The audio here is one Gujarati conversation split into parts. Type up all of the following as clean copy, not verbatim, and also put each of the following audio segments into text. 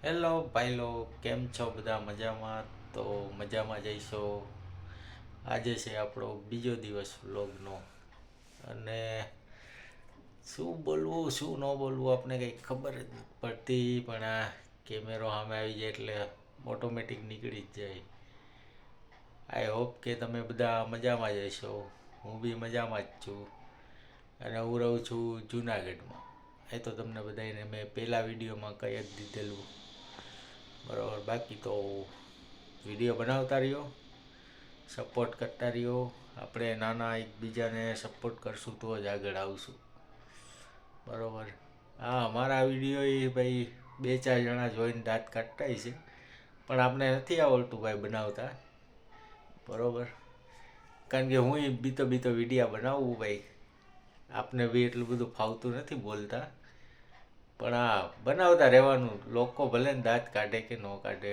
હેલો ભાઈલો, કેમ છો બધા? મજામાં? તો મજામાં જઈશો. આજે છે આપણો બીજો દિવસ વ્લોગનો. અને શું બોલવું શું ન બોલવું આપણે કંઈ ખબર જ નથી પડતી, પણ આ કેમેરો સામે આવી જાય એટલે ઓટોમેટિક નીકળી જ જાય. આઈ હોપ કે તમે બધા મજામાં જ હશો. હું બી મજામાં જ છું. અને હું રહું છું જુનાગઢમાં. એ તો તમને બધાને મેં પહેલા વિડીયોમાં કહી જ દીધેલું. બરાબર, બાકી તો વિડીયો બનાવતા રહ્યો, સપોર્ટ કરતા રહ્યો. આપણે નાના એકબીજાને સપોર્ટ કરશું તો જ આગળ આવશું. બરાબર. હા, અમારા વિડીયો એ ભાઈ 2-4 જણા જોઈને દાંત કાઢતા છે, પણ આપણે નથી આવડતું ભાઈ બનાવતા. બરાબર, કારણ કે હું બીતો બીતો વિડીયા બનાવું ભાઈ. આપને બી એટલું બધું ફાવતું નથી બોલતા, પણ આ બનાવતા રહેવાનું. લોકો ભલે ને દાંત કાઢે કે ન કાઢે,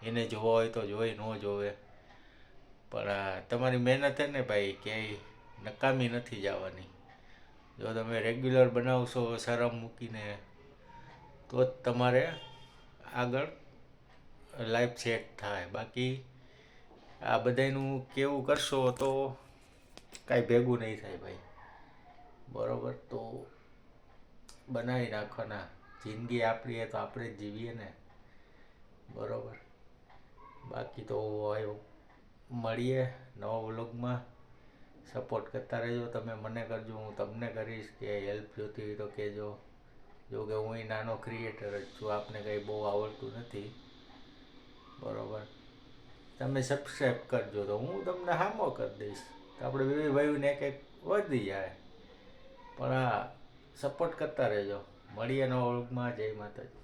એને જોવા હોય તો જોઈ, ન જોવે. પણ આ તમારી મહેનત છે ને ભાઈ, ક્યાંય નકામી નથી જવાની. જો તમે રેગ્યુલર બનાવશો શરમ મૂકીને, તો જ તમારે આગળ લાઈફ સેટ થાય. બાકી આ બધાનું કેવું કરશો તો કાંઈ ભેગું નહીં થાય ભાઈ. બરાબર, તો બનાવી નાખવાના. જિંદગી આપણી એ તો આપણે જ જીવીએ ને. બરાબર, બાકી તો મળીએ નવા વ્લોગમાં. સપોર્ટ કરતા રહેજો. તમે મને કરજો, હું તમને કરીશ. કે હેલ્પ જોતી હોય તો કહેજો. જો કે હું નાનો ક્રિએટર જ છું, આપને કંઈ બહુ આવડતું નથી. બરાબર, તમે સબસ્ક્રાઈબ કરજો તો હું તમને હામો કરી દઈશ. તો આપણે બે ભાઈઓને એક વધી જાય. પણ આ સપોર્ટ કરતા રહેજો. મળીએ નવા વ્લોગમાં. જય માતાજી.